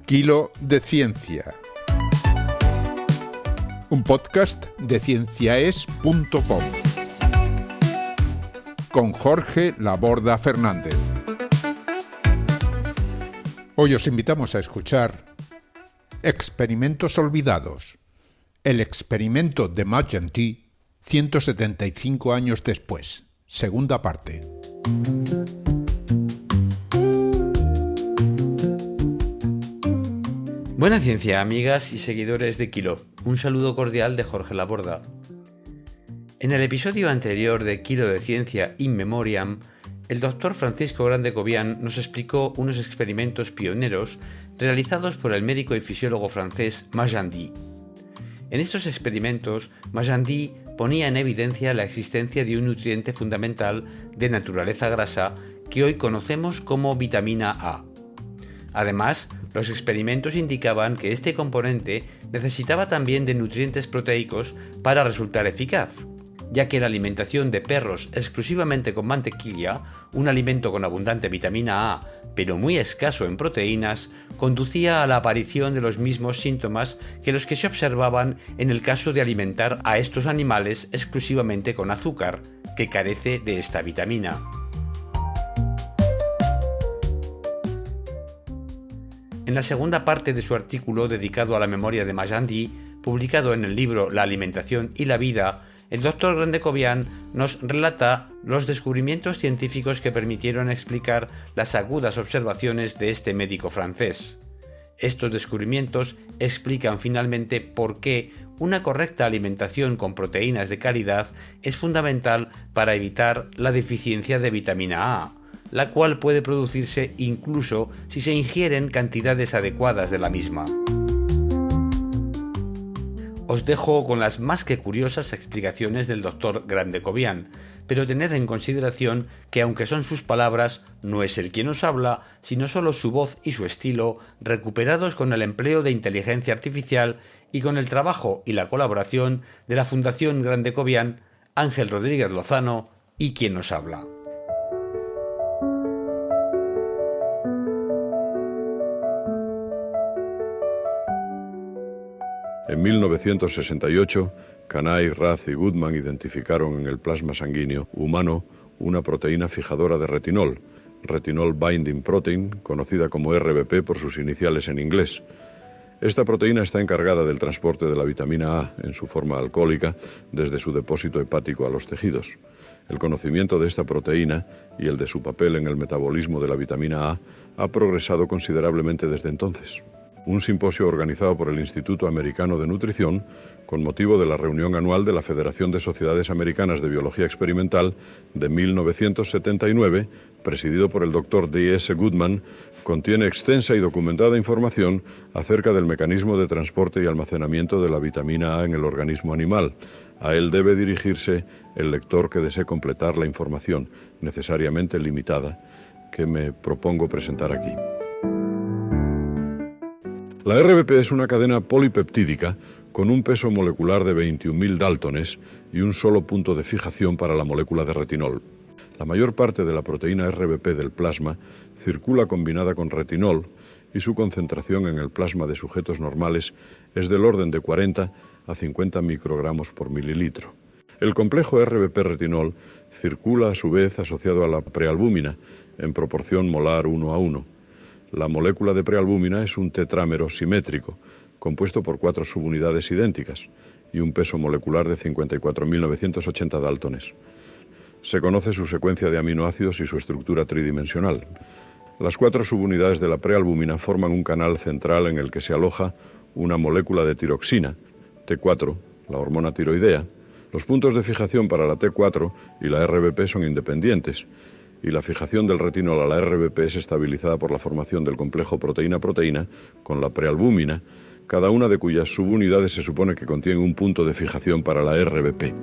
Kilo de Ciencia, un podcast de cienciaes.com con Jorge Laborda Fernández. Hoy os invitamos a escuchar Experimentos olvidados, el experimento de Magendie 175 años después, segunda parte. Buena ciencia, amigas y seguidores de Kilo. Un saludo cordial de Jorge Laborda. En el episodio anterior de Kilo de Ciencia in Memoriam, el doctor Francisco Grande-Cobian nos explicó unos experimentos pioneros realizados por el médico y fisiólogo francés Magendie. En estos experimentos, Magendie ponía en evidencia la existencia de un nutriente fundamental de naturaleza grasa que hoy conocemos como vitamina A. Además, los experimentos indicaban que este componente necesitaba también de nutrientes proteicos para resultar eficaz, ya que la alimentación de perros exclusivamente con mantequilla, un alimento con abundante vitamina A, pero muy escaso en proteínas, conducía a la aparición de los mismos síntomas que los que se observaban en el caso de alimentar a estos animales exclusivamente con azúcar, que carece de esta vitamina. En la segunda parte de su artículo dedicado a la memoria de Magendie, publicado en el libro La alimentación y la vida, el doctor Grande-Cobian nos relata los descubrimientos científicos que permitieron explicar las agudas observaciones de este médico francés. Estos descubrimientos explican finalmente por qué una correcta alimentación con proteínas de calidad es fundamental para evitar la deficiencia de vitamina A, la cual puede producirse incluso si se ingieren cantidades adecuadas de la misma. Os dejo con las más que curiosas explicaciones del doctor Grande-Cobian, pero tened en consideración que aunque son sus palabras, no es él quien os habla, sino solo su voz y su estilo, recuperados con el empleo de inteligencia artificial y con el trabajo y la colaboración de la Fundación Grande-Cobian, Ángel Rodríguez Lozano y quien nos habla. En 1968, Kanay, Raz y Goodman identificaron en el plasma sanguíneo humano una proteína fijadora de retinol, Retinol Binding Protein, conocida como RBP por sus iniciales en inglés. Esta proteína está encargada del transporte de la vitamina A en su forma alcohólica desde su depósito hepático a los tejidos. El conocimiento de esta proteína y el de su papel en el metabolismo de la vitamina A ha progresado considerablemente desde entonces. Un simposio organizado por el Instituto Americano de Nutrición, con motivo de la reunión anual de la Federación de Sociedades Americanas de Biología Experimental de 1979, presidido por el Dr. D.S. Goodman, contiene extensa y documentada información acerca del mecanismo de transporte y almacenamiento de la vitamina A en el organismo animal. A él debe dirigirse el lector que desee completar la información, necesariamente limitada, que me propongo presentar aquí. La RBP es una cadena polipeptídica con un peso molecular de 21.000 daltones y un solo punto de fijación para la molécula de retinol. La mayor parte de la proteína RBP del plasma circula combinada con retinol y su concentración en el plasma de sujetos normales es del orden de 40 a 50 microgramos por mililitro. El complejo RBP-retinol circula a su vez asociado a la prealbúmina en proporción molar 1:1. La molécula de prealbúmina es un tetrámero simétrico, compuesto por 4 subunidades idénticas y un peso molecular de 54.980 daltones. Se conoce su secuencia de aminoácidos y su estructura tridimensional. Las 4 subunidades de la prealbúmina forman un canal central en el que se aloja una molécula de tiroxina, T4, la hormona tiroidea. Los puntos de fijación para la T4 y la RBP son independientes, y la fijación del retinol a la RBP es estabilizada por la formación del complejo proteína-proteína con la prealbúmina, cada una de cuyas subunidades se supone que contiene un punto de fijación para la RBP.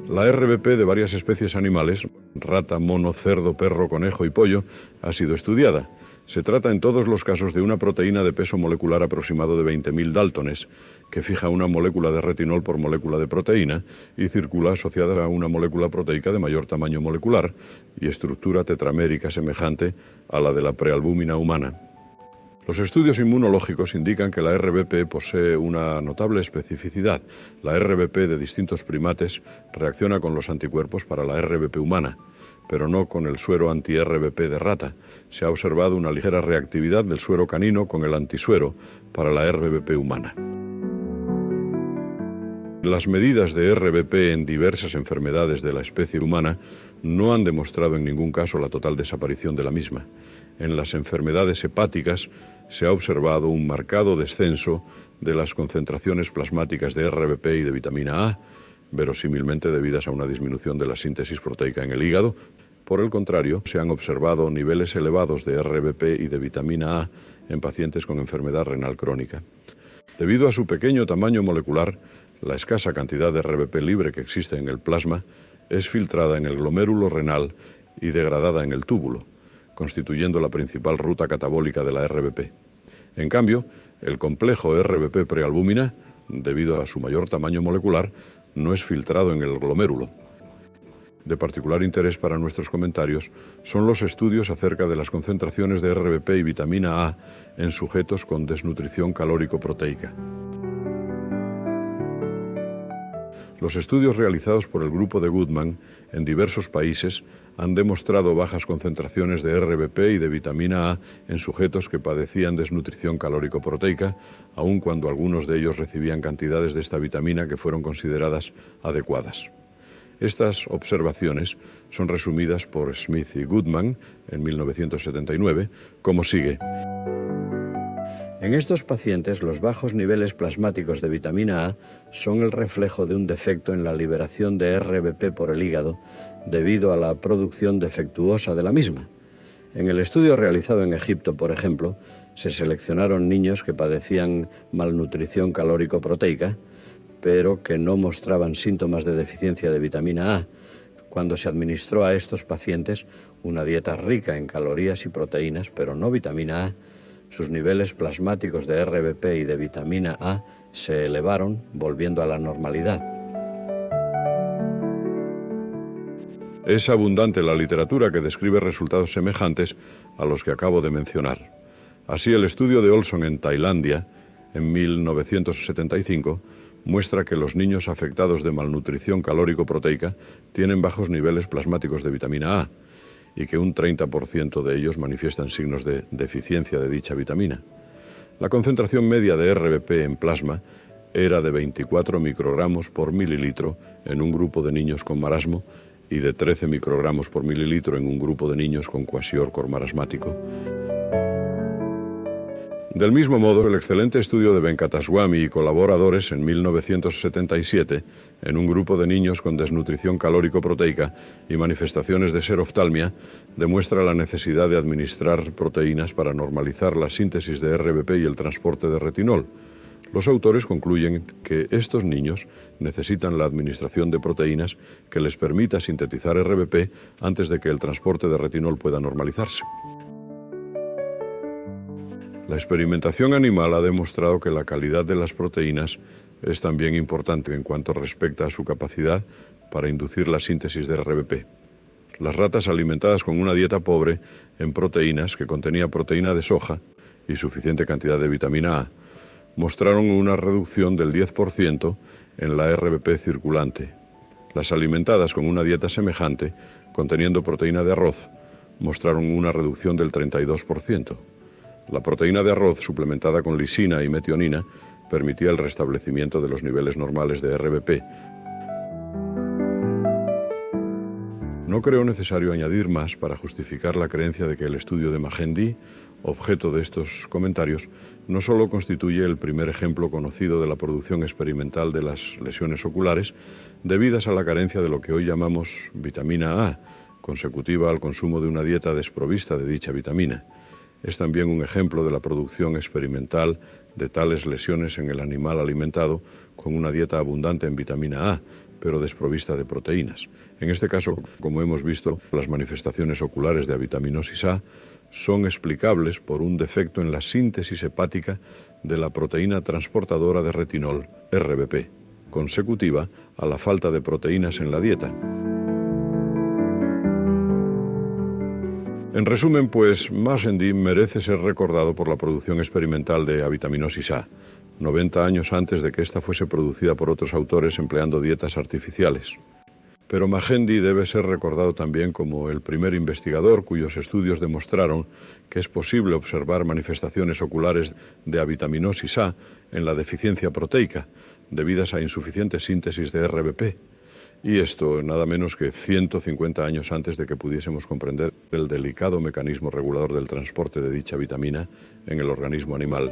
La RBP de varias especies animales, rata, mono, cerdo, perro, conejo y pollo, ha sido estudiada. Se trata en todos los casos de una proteína de peso molecular aproximado de 20.000 daltones, que fija una molécula de retinol por molécula de proteína y circula asociada a una molécula proteica de mayor tamaño molecular y estructura tetramérica semejante a la de la prealbúmina humana. Los estudios inmunológicos indican que la RBP posee una notable especificidad. La RBP de distintos primates reacciona con los anticuerpos para la RBP humana, pero no con el suero anti-RBP de rata. Se ha observado una ligera reactividad del suero canino con el antisuero para la RBP humana. Las medidas de RBP en diversas enfermedades de la especie humana no han demostrado en ningún caso la total desaparición de la misma. En las enfermedades hepáticas se ha observado un marcado descenso de las concentraciones plasmáticas de RBP y de vitamina A, verosímilmente debidas a una disminución de la síntesis proteica en el hígado. Por el contrario, se han observado niveles elevados de RBP y de vitamina A en pacientes con enfermedad renal crónica. Debido a su pequeño tamaño molecular, la escasa cantidad de RBP libre que existe en el plasma es filtrada en el glomérulo renal y degradada en el túbulo, constituyendo la principal ruta catabólica de la RBP. En cambio, el complejo RBP prealbúmina, debido a su mayor tamaño molecular, no es filtrado en el glomérulo. De particular interés para nuestros comentarios son los estudios acerca de las concentraciones de RBP y vitamina A en sujetos con desnutrición calórico-proteica. Los estudios realizados por el grupo de Goodman en diversos países han demostrado bajas concentraciones de RBP y de vitamina A en sujetos que padecían desnutrición calórico-proteica, aun cuando algunos de ellos recibían cantidades de esta vitamina que fueron consideradas adecuadas. Estas observaciones son resumidas por Smith y Goodman en 1979 como sigue. En estos pacientes, los bajos niveles plasmáticos de vitamina A son el reflejo de un defecto en la liberación de RBP por el hígado debido a la producción defectuosa de la misma. En el estudio realizado en Egipto, por ejemplo, se seleccionaron niños que padecían malnutrición calórico-proteica, pero que no mostraban síntomas de deficiencia de vitamina A. Cuando se administró a estos pacientes una dieta rica en calorías y proteínas, pero no vitamina A, sus niveles plasmáticos de RBP y de vitamina A se elevaron, volviendo a la normalidad. Es abundante la literatura que describe resultados semejantes a los que acabo de mencionar. Así, el estudio de Olson en Tailandia, en 1975, muestra que los niños afectados de malnutrición calórico-proteica tienen bajos niveles plasmáticos de vitamina A, y que un 30% de ellos manifiestan signos de deficiencia de dicha vitamina. La concentración media de RBP en plasma era de 24 microgramos por mililitro en un grupo de niños con marasmo y de 13 microgramos por mililitro en un grupo de niños con kwashiorkor marasmático. Del mismo modo, el excelente estudio de Venkataswamy y colaboradores en 1977, en un grupo de niños con desnutrición calórico-proteica y manifestaciones de seroftalmia, demuestra la necesidad de administrar proteínas para normalizar la síntesis de RBP y el transporte de retinol. Los autores concluyen que estos niños necesitan la administración de proteínas que les permita sintetizar RBP antes de que el transporte de retinol pueda normalizarse. La experimentación animal ha demostrado que la calidad de las proteínas es también importante en cuanto respecta a su capacidad para inducir la síntesis de RBP. Las ratas alimentadas con una dieta pobre en proteínas que contenía proteína de soja y suficiente cantidad de vitamina A mostraron una reducción del 10% en la RBP circulante. Las alimentadas con una dieta semejante, conteniendo proteína de arroz, mostraron una reducción del 32%. La proteína de arroz, suplementada con lisina y metionina, permitía el restablecimiento de los niveles normales de RBP. No creo necesario añadir más para justificar la creencia de que el estudio de Magendie, objeto de estos comentarios, no solo constituye el primer ejemplo conocido de la producción experimental de las lesiones oculares debidas a la carencia de lo que hoy llamamos vitamina A, consecutiva al consumo de una dieta desprovista de dicha vitamina. Es también un ejemplo de la producción experimental de tales lesiones en el animal alimentado con una dieta abundante en vitamina A, pero desprovista de proteínas. En este caso, como hemos visto, las manifestaciones oculares de avitaminosis A son explicables por un defecto en la síntesis hepática de la proteína transportadora de retinol, RBP, consecutiva a la falta de proteínas en la dieta. En resumen, pues, Magendie merece ser recordado por la producción experimental de avitaminosis A, 90 años antes de que ésta fuese producida por otros autores empleando dietas artificiales. Pero Magendie debe ser recordado también como el primer investigador cuyos estudios demostraron que es posible observar manifestaciones oculares de avitaminosis A en la deficiencia proteica, debidas a insuficiente síntesis de RBP. Y esto nada menos que 150 años antes de que pudiésemos comprender el delicado mecanismo regulador del transporte de dicha vitamina en el organismo animal.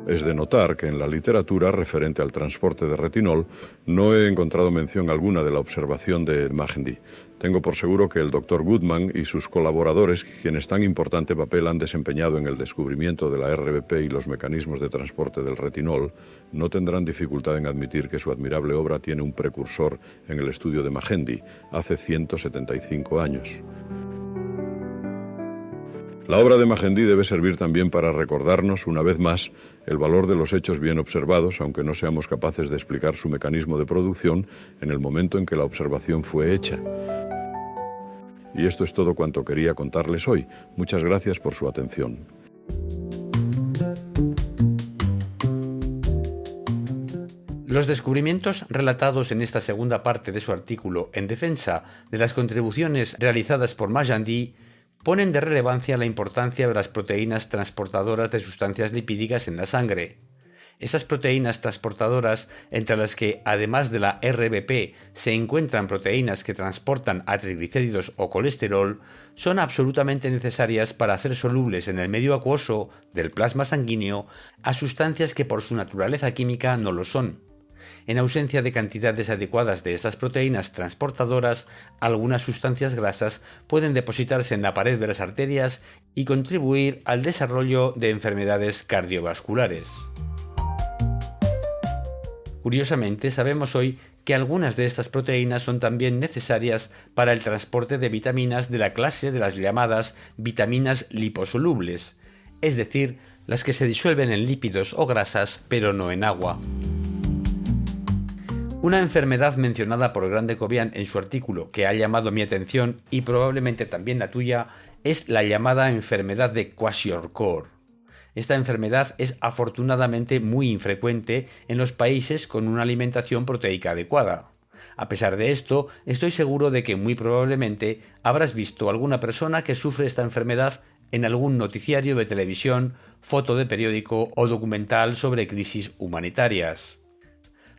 Es de notar que en la literatura referente al transporte de retinol no he encontrado mención alguna de la observación de Magendie. Tengo por seguro que el Dr. Goodman y sus colaboradores, quienes tan importante papel han desempeñado en el descubrimiento de la RBP y los mecanismos de transporte del retinol, no tendrán dificultad en admitir que su admirable obra tiene un precursor en el estudio de Magendie, hace 175 años. La obra de Magendie debe servir también para recordarnos, una vez más, el valor de los hechos bien observados, aunque no seamos capaces de explicar su mecanismo de producción en el momento en que la observación fue hecha. Y esto es todo cuanto quería contarles hoy. Muchas gracias por su atención. Los descubrimientos relatados en esta segunda parte de su artículo en defensa de las contribuciones realizadas por Magendie ponen de relevancia la importancia de las proteínas transportadoras de sustancias lipídicas en la sangre. Esas proteínas transportadoras, entre las que, además de la RBP, se encuentran proteínas que transportan a triglicéridos o colesterol, son absolutamente necesarias para hacer solubles en el medio acuoso del plasma sanguíneo a sustancias que por su naturaleza química no lo son. En ausencia de cantidades adecuadas de estas proteínas transportadoras, algunas sustancias grasas pueden depositarse en la pared de las arterias y contribuir al desarrollo de enfermedades cardiovasculares. Curiosamente, sabemos hoy que algunas de estas proteínas son también necesarias para el transporte de vitaminas de la clase de las llamadas vitaminas liposolubles, es decir, las que se disuelven en lípidos o grasas, pero no en agua. Una enfermedad mencionada por Grande-Cobian en su artículo que ha llamado mi atención y probablemente también la tuya es la llamada enfermedad de Kwashiorkor. Esta enfermedad es afortunadamente muy infrecuente en los países con una alimentación proteica adecuada. A pesar de esto, estoy seguro de que muy probablemente habrás visto alguna persona que sufre esta enfermedad en algún noticiario de televisión, foto de periódico o documental sobre crisis humanitarias.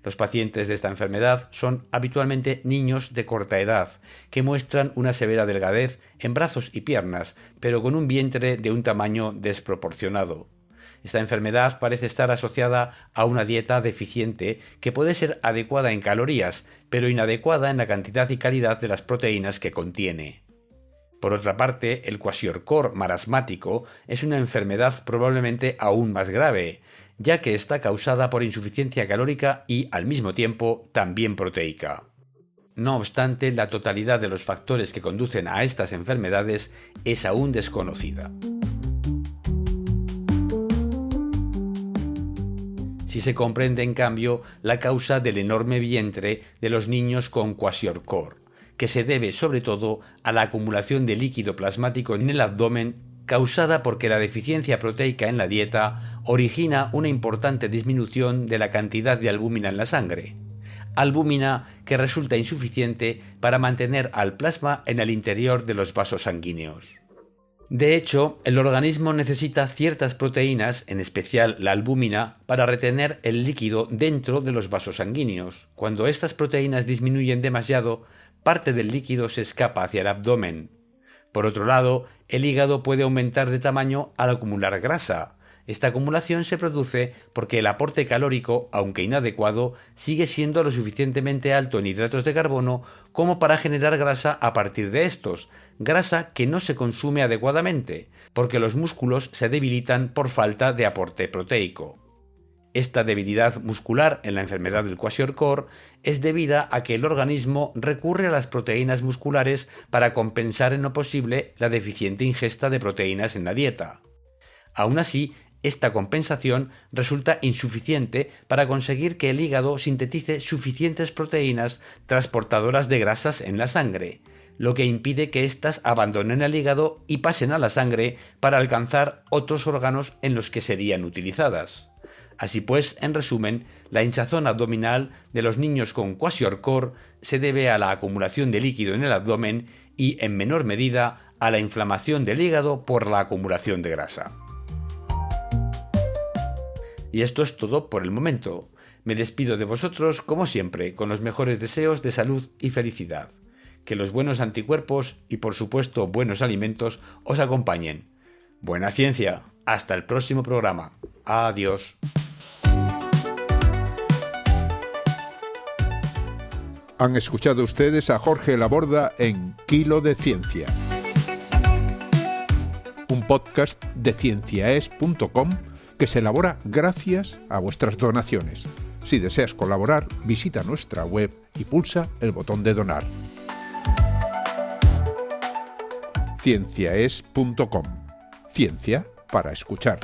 Los pacientes de esta enfermedad son habitualmente niños de corta edad, que muestran una severa delgadez en brazos y piernas, pero con un vientre de un tamaño desproporcionado. Esta enfermedad parece estar asociada a una dieta deficiente que puede ser adecuada en calorías, pero inadecuada en la cantidad y calidad de las proteínas que contiene. Por otra parte, el Kwashiorkor marasmático es una enfermedad probablemente aún más grave, ya que está causada por insuficiencia calórica y, al mismo tiempo, también proteica. No obstante, la totalidad de los factores que conducen a estas enfermedades es aún desconocida. Sí se comprende, en cambio, la causa del enorme vientre de los niños con Kwashiorkor, que se debe sobre todo a la acumulación de líquido plasmático en el abdomen causada porque la deficiencia proteica en la dieta origina una importante disminución de la cantidad de albúmina en la sangre. Albúmina que resulta insuficiente para mantener al plasma en el interior de los vasos sanguíneos. De hecho, el organismo necesita ciertas proteínas, en especial la albúmina, para retener el líquido dentro de los vasos sanguíneos. Cuando estas proteínas disminuyen demasiado, parte del líquido se escapa hacia el abdomen. Por otro lado, el hígado puede aumentar de tamaño al acumular grasa. Esta acumulación se produce porque el aporte calórico, aunque inadecuado, sigue siendo lo suficientemente alto en hidratos de carbono como para generar grasa a partir de estos, grasa que no se consume adecuadamente, porque los músculos se debilitan por falta de aporte proteico. Esta debilidad muscular en la enfermedad del kwashiorkor es debida a que el organismo recurre a las proteínas musculares para compensar en lo posible la deficiente ingesta de proteínas en la dieta. Aún así, esta compensación resulta insuficiente para conseguir que el hígado sintetice suficientes proteínas transportadoras de grasas en la sangre, lo que impide que éstas abandonen el hígado y pasen a la sangre para alcanzar otros órganos en los que serían utilizadas. Así pues, en resumen, la hinchazón abdominal de los niños con kwashiorkor se debe a la acumulación de líquido en el abdomen y, en menor medida, a la inflamación del hígado por la acumulación de grasa. Y esto es todo por el momento. Me despido de vosotros, como siempre, con los mejores deseos de salud y felicidad. Que los buenos anticuerpos y, por supuesto, buenos alimentos os acompañen. Buena ciencia. Hasta el próximo programa. Adiós. Han escuchado ustedes a Jorge Laborda en Kilo de Ciencia, un podcast de cienciaes.com que se elabora gracias a vuestras donaciones. Si deseas colaborar, visita nuestra web y pulsa el botón de donar. cienciaes.com. Ciencia para escuchar.